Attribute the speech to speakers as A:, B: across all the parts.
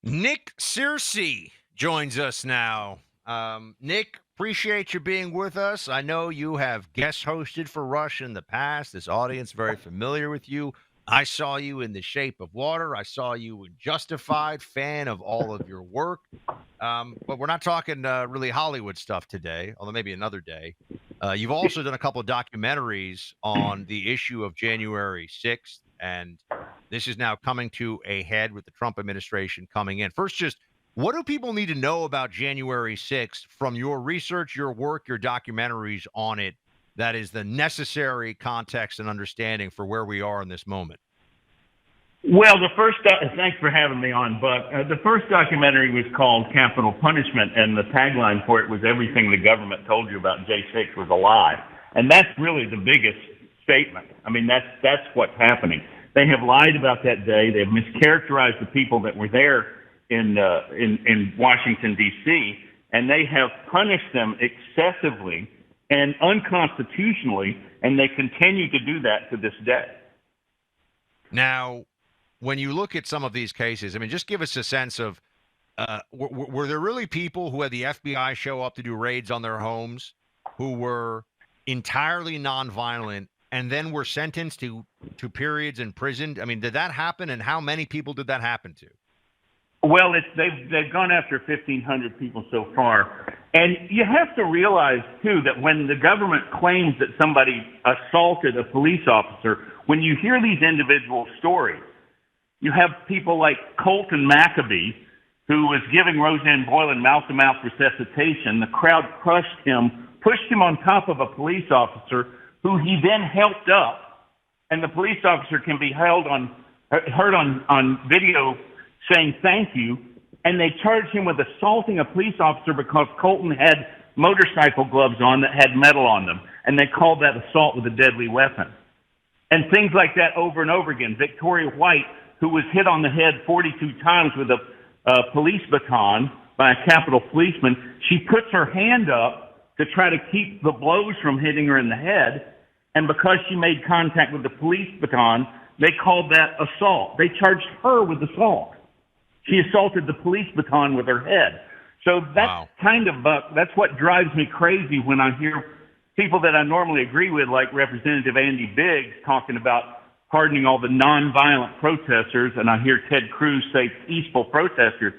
A: Nick Searcy joins us now. Nick, appreciate you being with us. I know you have guest hosted for Rush in the past. This audience very familiar with you. I saw you in The Shape of Water. I saw you in Justified. Fan of all of your work. But we're not talking really Hollywood stuff today, although maybe another day. You've also done a couple of documentaries on the issue of January 6th, and this is now coming to a head with the Trump administration coming in. First, just what do people need to know about January 6th from your research, your work, your documentaries on it that is the necessary context and understanding for where we are in this moment?
B: Well, thanks for having me on, Buck. The first documentary was called Capital Punishment, and the tagline for it was everything the government told you about J6 was a lie. And that's really the biggest statement. I mean, that's what's happening. They have lied about that day. They've mischaracterized the people that were there in Washington, D.C., and they have punished them excessively and unconstitutionally, and they continue to do that to this day.
A: Now, when you look at some of these cases, I mean, just give us a sense of were there really people who had the FBI show up to do raids on their homes who were entirely nonviolent and then were sentenced to periods in prison? I mean, did that happen, and how many people did that happen to?
B: Well, they've gone after 1,500 people so far. And you have to realize, too, that when the government claims that somebody assaulted a police officer, when you hear these individual stories, you have people like Colton McAbee, who was giving Roseanne Boylan mouth-to-mouth resuscitation. The crowd crushed him, pushed him on top of a police officer, who he then helped up. And the police officer can be heard on video saying thank you. And they charged him with assaulting a police officer because Colton had motorcycle gloves on that had metal on them. And they called that assault with a deadly weapon. And things like that over and over again. Victoria White, who was hit on the head 42 times with a police baton by a Capitol policeman, she puts her hand up to try to keep the blows from hitting her in the head. And because she made contact with the police baton, they called that assault. They charged her with assault. She assaulted the police baton with her head. So that's that's what drives me crazy when I hear people that I normally agree with, like Representative Andy Biggs, talking about pardoning all the nonviolent protesters, and I hear Ted Cruz say peaceful protesters.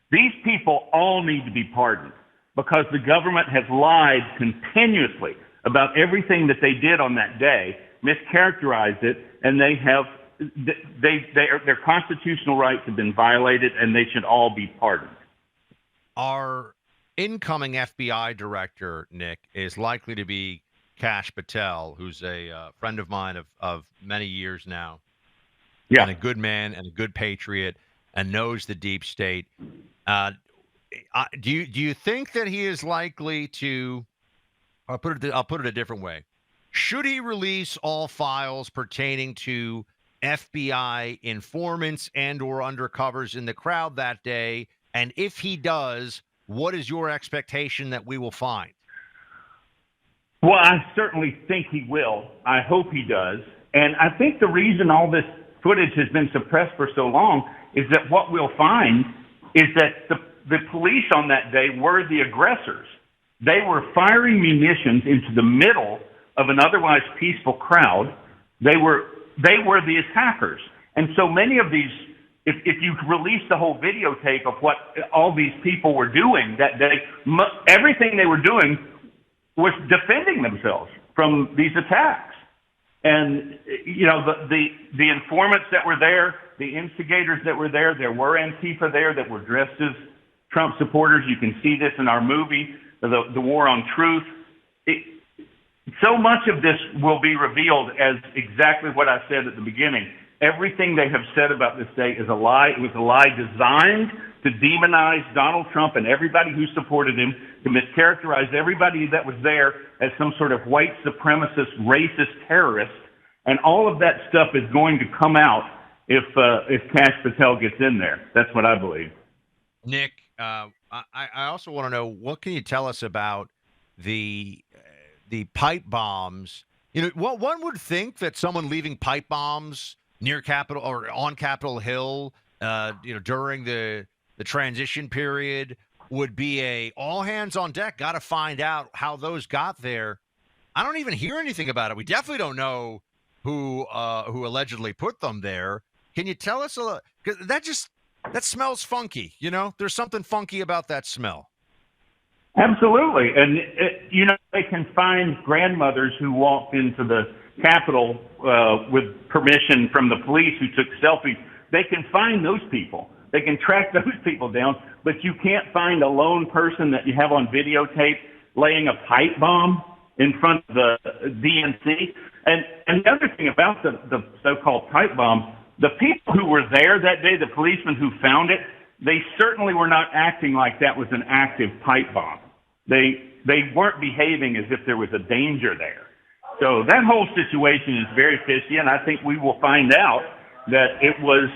B: These people all need to be pardoned because the government has lied continuously about everything that they did on that day, mischaracterized it, and their constitutional rights have been violated, and they should all be pardoned.
A: Our incoming FBI director, Nick, is likely to be Kash Patel, who's a friend of mine of many years now.
B: Yeah.
A: And a good man and a good patriot and knows the deep state. Do you think that he is likely to, I'll put it a different way. Should he release all files pertaining to FBI informants and or undercovers in the crowd that day? And if he does, what is your expectation that we will find?
B: Well, I certainly think he will. I hope he does. And I think the reason all this footage has been suppressed for so long is that what we'll find is that the police on that day were the aggressors. They were firing munitions into the middle of an otherwise peaceful crowd. They were the attackers. And so many of these, if you release the whole videotape of what all these people were doing that day, everything they were doing was defending themselves from these attacks. And, you know, the informants that were there, the instigators that were there were Antifa there that were dressed as Trump supporters. You can see this in our movie, The War on Truth. So much of this will be revealed as exactly what I said at the beginning. Everything they have said about this day is a lie. It was a lie designed to demonize Donald Trump and everybody who supported him, to mischaracterize everybody that was there as some sort of white supremacist, racist terrorist. And all of that stuff is going to come out if Kash Patel gets in there. That's what I believe.
A: Nick, I also want to know, what can you tell us about the pipe bombs? You know, one would think that someone leaving pipe bombs near Capitol or on Capitol Hill, during the the transition period would be a all hands on deck. Got to find out how those got there. I don't even hear anything about it. We definitely don't know who allegedly put them there. Can you tell us a little? Because that smells funky. There's something funky about that smell.
B: Absolutely. And, they can find grandmothers who walked into the Capitol with permission from the police who took selfies. They can find those people. They can track those people down, but you can't find a lone person that you have on videotape laying a pipe bomb in front of the DNC. And the other thing about the so-called pipe bomb, the people who were there that day, the policemen who found it, they certainly were not acting like that was an active pipe bomb. They weren't behaving as if there was a danger there. So that whole situation is very fishy, and I think we will find out that it was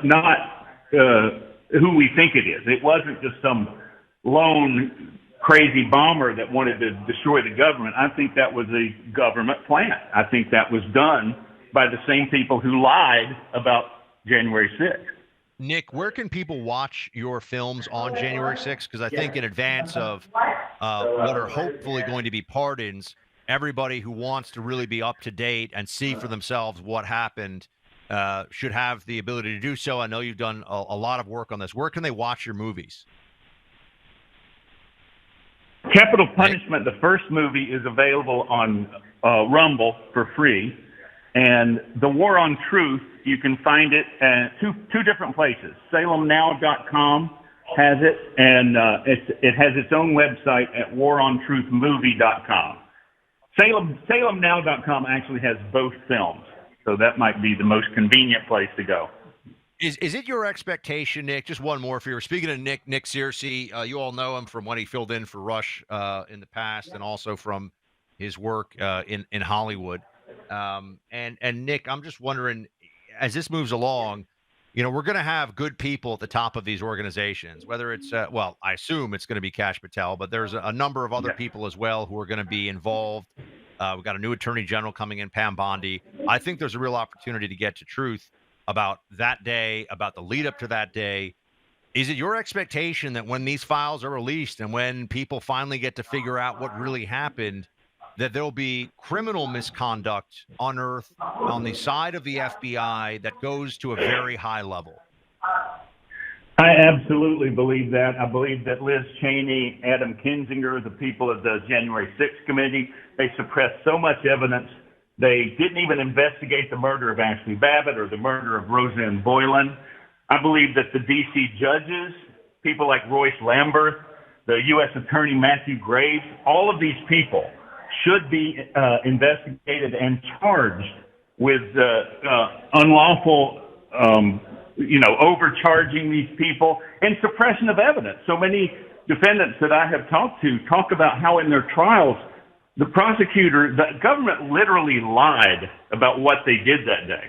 B: not who we think it is. It wasn't just some lone crazy bomber that wanted to destroy the government. I think that was a government plan. I think that was done by the same people who lied about January 6th.
A: Nick, where can people watch your films on January 6th? Because I think in advance of what are hopefully going to be pardons, everybody who wants to really be up to date and see for themselves what happened should have the ability to do so. I know you've done a lot of work on this. Where can they watch your movies?
B: Capital Punishment, the first movie, is available on Rumble for free. And The War on Truth, you can find it at two different places. SalemNow.com has it, and it has its own website at warontruthmovie.com. SalemNow.com actually has both films, so that might be the most convenient place to go.
A: Is it your expectation, Nick? Just one more for you. Speaking of Nick Searcy, you all know him from when he filled in for Rush in the past, and also from his work in Hollywood. And Nick, I'm just wondering, as this moves along, we're going to have good people at the top of these organizations, whether it's, I assume it's going to be Kash Patel, but there's a number of other people as well who are going to be involved. We've got a new attorney general coming in, Pam Bondi. I think there's a real opportunity to get to truth about that day, about the lead up to that day. Is it your expectation that when these files are released and when people finally get to figure out what really happened, that there'll be criminal misconduct unearthed on the side of the FBI that goes to a very high level?
B: I absolutely believe that. I believe that Liz Cheney, Adam Kinzinger, the people of the January 6th committee, they suppressed so much evidence. They didn't even investigate the murder of Ashley Babbitt or the murder of Roseanne Boylan. I believe that the D.C. judges, people like Royce Lamberth, the U.S. Attorney Matthew Graves, all of these people should be investigated and charged with unlawful, overcharging these people and suppression of evidence. So many defendants that I have talked to talk about how in their trials, the government literally lied about what they did that day.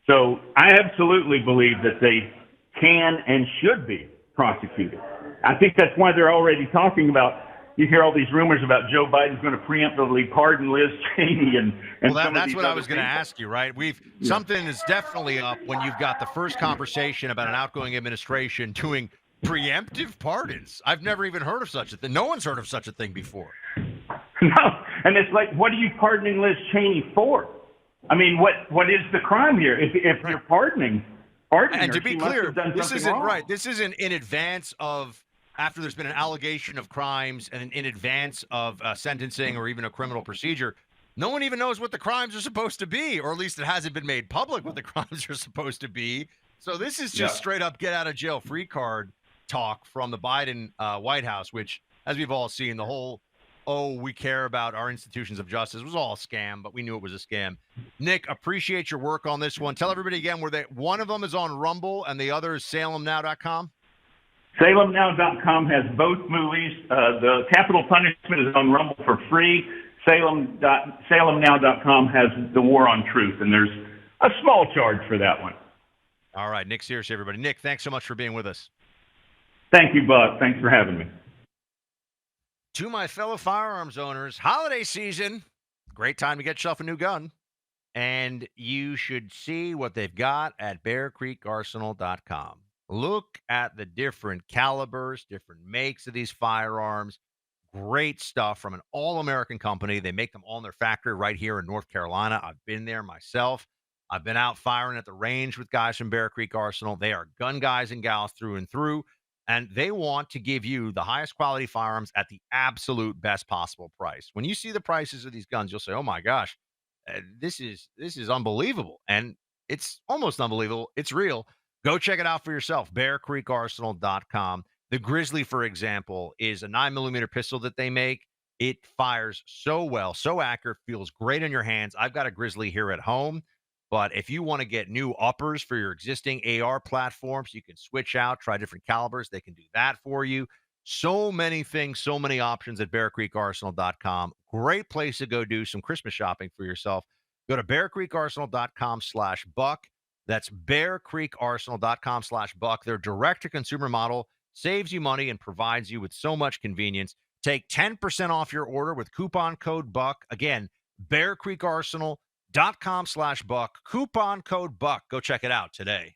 B: So I absolutely believe that they can and should be prosecuted. I think that's why they're already talking about, you hear all these rumors about Joe Biden's going to preemptively pardon Liz Cheney and
A: that's what I was going to ask you, right? Something is definitely up when you've got the first conversation about an outgoing administration doing preemptive pardons. I've never even heard of such a thing. No one's heard of such a thing before.
B: No, and it's like, what are you pardoning Liz Cheney for? I mean, what is the crime here? If you're pardoning
A: and
B: her,
A: to be clear, this isn't
B: wrong.
A: right. This isn't in advance of, after there's been an allegation of crimes and in advance of sentencing or even a criminal procedure. No one even knows what the crimes are supposed to be, or at least it hasn't been made public what the crimes are supposed to be. So this is just straight up get out of jail free card talk from the Biden White House, which, as we've all seen, the whole, we care about our institutions of justice was all a scam, but we knew it was a scam. Nick, appreciate your work on this one. Tell everybody again where one of them is on Rumble and the other is SalemNow.com.
B: SalemNow.com has both movies. The Capital Punishment is on Rumble for free. SalemNow.com has The War on Truth, and there's a small charge for that one.
A: All right, Nick Searcy, everybody. Nick, thanks so much for being with us.
B: Thank you, Buck. Thanks for having me.
A: To my fellow firearms owners, holiday season, great time to get yourself a new gun. And you should see what they've got at BearCreekArsenal.com. Look at the different calibers, different makes of these firearms. Great stuff from an all-American company. They make them all in their factory right here in North Carolina. I've been there myself. I've been out firing at the range with guys from Bear Creek Arsenal. They are gun guys and gals through and through, and they want to give you the highest quality firearms at the absolute best possible price. When you see the prices of these guns, you'll say, "Oh my gosh, this is unbelievable." And it's almost unbelievable. It's real. Go check it out for yourself. BearCreekArsenal.com. The Grizzly, for example, is a 9mm pistol that they make. It fires so well, so accurate, feels great in your hands. I've got a Grizzly here at home, but if you want to get new uppers for your existing AR platforms, you can switch out, try different calibers. They can do that for you. So many things, so many options at BearCreekArsenal.com. Great place to go do some Christmas shopping for yourself. Go to BearCreekArsenal.com/buck. That's BearCreekArsenal.com/buck. Their direct-to-consumer model saves you money and provides you with so much convenience. Take 10% off your order with coupon code BUCK. Again, BearCreekArsenal.com/buck. Coupon code BUCK. Go check it out today.